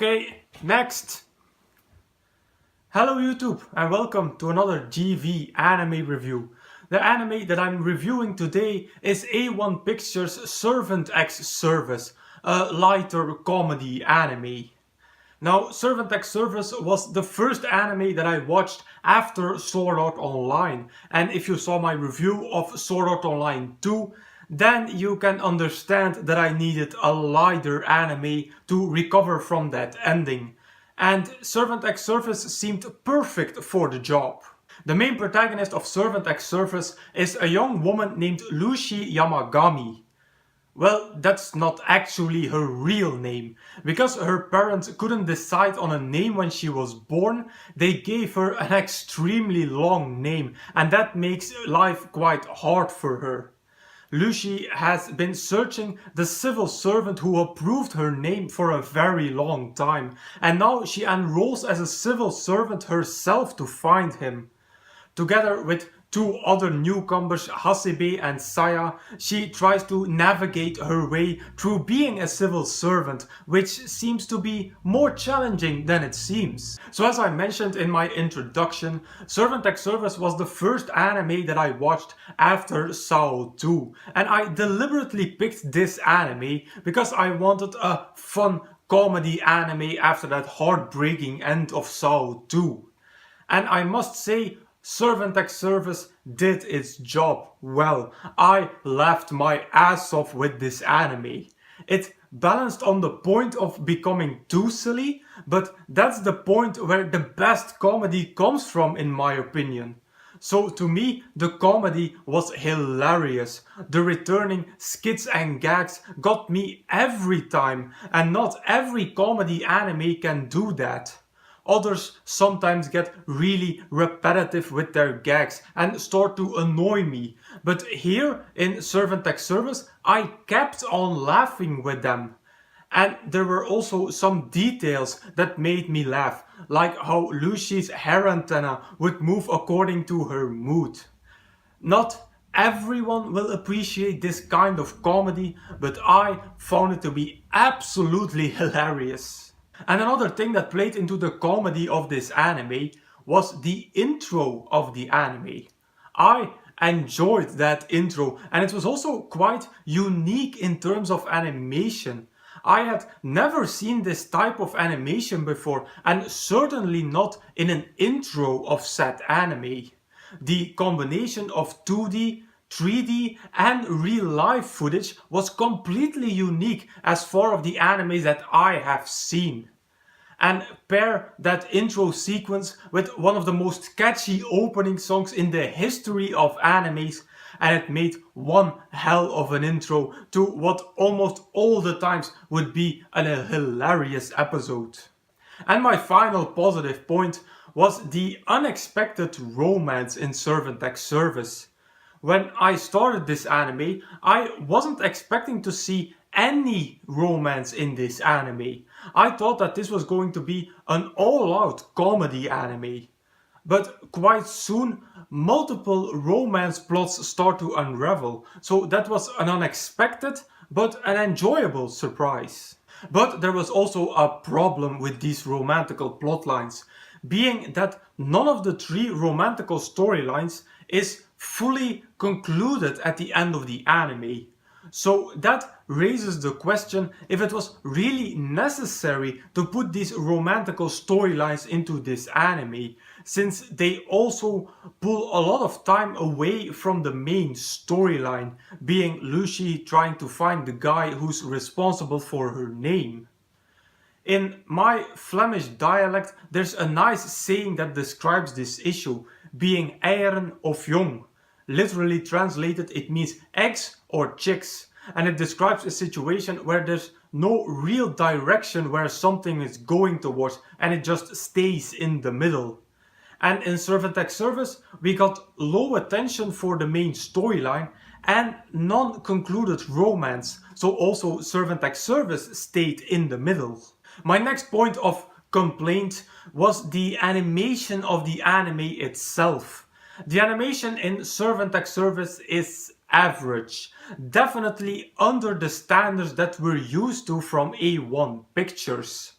Okay, next. Hello YouTube and welcome to another GV anime review. The anime that I'm reviewing today is A1 Pictures Servant X Service, a lighter comedy anime. Now, Servant X Service was the first anime that I watched after Sword Art Online, and if you saw my review of Sword Art Online 2, then you can understand that I needed a lighter anime to recover from that ending. And Servant X Service seemed perfect for the job. The main protagonist of Servant X Service is a young woman named Lucy Yamagami. Well, that's not actually her real name. Because her parents couldn't decide on a name when she was born, they gave her an extremely long name, and that makes life quite hard for her. Lucy has been searching the civil servant who approved her name for a very long time, and now she enrolls as a civil servant herself to find him. Together with two other newcomers, Hasebe and Saya, she tries to navigate her way through being a civil servant, which seems to be more challenging than it seems. So as I mentioned in my introduction, Servant X Service was the first anime that I watched after Sao 2, and I deliberately picked this anime because I wanted a fun comedy anime after that heartbreaking end of Sao 2. And I must say, Servant X Service did its job well. I laughed my ass off with this anime. It balanced on the point of becoming too silly, but that's the point where the best comedy comes from, in my opinion. So to me, the comedy was hilarious. The returning skits and gags got me every time, and not every comedy anime can do that. Others sometimes get really repetitive with their gags and start to annoy me. But here in Servant X Service, I kept on laughing with them. And there were also some details that made me laugh, like how Lucy's hair antenna would move according to her mood. Not everyone will appreciate this kind of comedy, but I found it to be absolutely hilarious. And another thing that played into the comedy of this anime was the intro of the anime. I enjoyed that intro, and it was also quite unique in terms of animation. I had never seen this type of animation before, and certainly not in an intro of said anime. The combination of 2D, 3D and real life footage was completely unique as far as the animes that I have seen. And pair that intro sequence with one of the most catchy opening songs in the history of animes, and it made one hell of an intro to what almost all the times would be a hilarious episode. And my final positive point was the unexpected romance in Servant X Service. When I started this anime, I wasn't expecting to see any romance in this anime. I thought that this was going to be an all-out comedy anime. But quite soon, multiple romance plots start to unravel, so that was an unexpected but an enjoyable surprise. But there was also a problem with these romantical plotlines, being that none of the three romantical storylines is fully concluded at the end of the anime. So that raises the question if it was really necessary to put these romantical storylines into this anime, since they also pull a lot of time away from the main storyline, being Lucy trying to find the guy who's responsible for her name. In my Flemish dialect, there's a nice saying that describes this issue, being eieren of jong. Literally translated, it means eggs or chicks, and it describes a situation where there's no real direction where something is going towards, and it just stays in the middle. And in Servant X Service, we got low attention for the main storyline and non-concluded romance, so also Servant X Service stayed in the middle. My next point of complaint was the animation of the anime itself. The animation in Servant X Service is average, definitely under the standards that we're used to from A1 Pictures.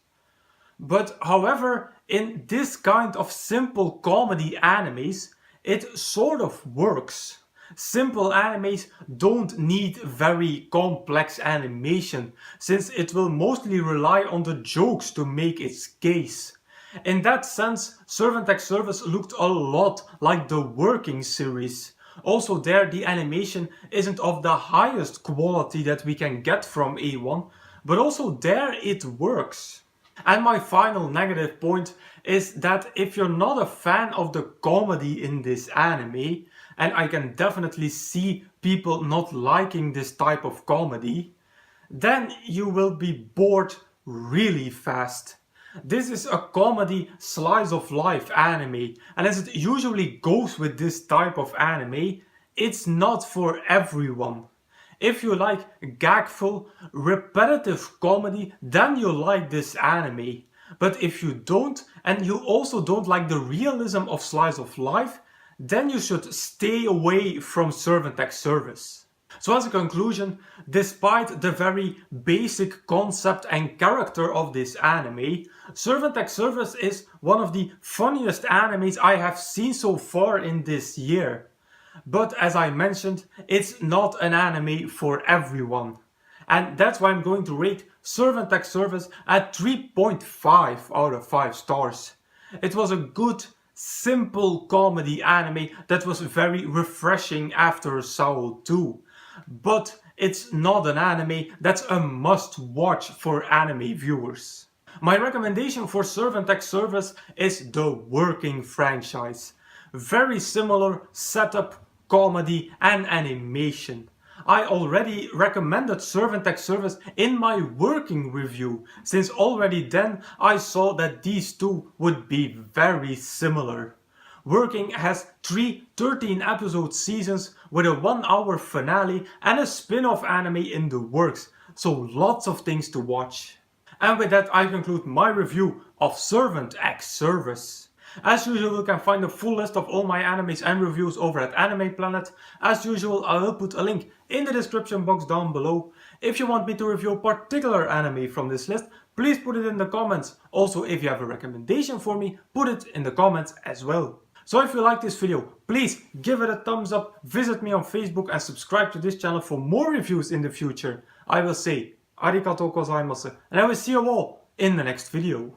But however, in this kind of simple comedy animes, it sort of works. Simple animes don't need very complex animation, since it will mostly rely on the jokes to make its case. In that sense, Servant X Service looked a lot like the Working series. Also there, the animation isn't of the highest quality that we can get from A1, but also there it works. And my final negative point is that if you're not a fan of the comedy in this anime, and I can definitely see people not liking this type of comedy, then you will be bored really fast. This is a comedy slice of life anime, and as it usually goes with this type of anime, it's not for everyone. If you like gagful, repetitive comedy, then you like this anime. But if you don't, and you also don't like the realism of slice of life, then you should stay away from Servant X Service. So as a conclusion, despite the very basic concept and character of this anime, Servant X Service is one of the funniest animes I have seen so far in this year. But as I mentioned, it's not an anime for everyone. And that's why I'm going to rate Servant X Service at 3.5 out of 5 stars. It was a good, simple comedy anime that was very refreshing after Soul 2. But it's not an anime that's a must watch for anime viewers. My recommendation for Servant X Service is the Working franchise. Very similar setup, comedy and animation. I already recommended Servant X Service in my Working review, since already then I saw that these two would be very similar. Working has 3 13-episode seasons with a 1-hour finale and a spin-off anime in the works, so lots of things to watch. And with that I conclude my review of Servant X Service. As usual, you can find a full list of all my animes and reviews over at Anime Planet. As usual, I will put a link in the description box down below. If you want me to review a particular anime from this list, please put it in the comments. Also, if you have a recommendation for me, put it in the comments as well. So if you like this video, please give it a thumbs up, visit me on Facebook and subscribe to this channel for more reviews in the future. I will say arigatou gozaimasu and I will see you all in the next video.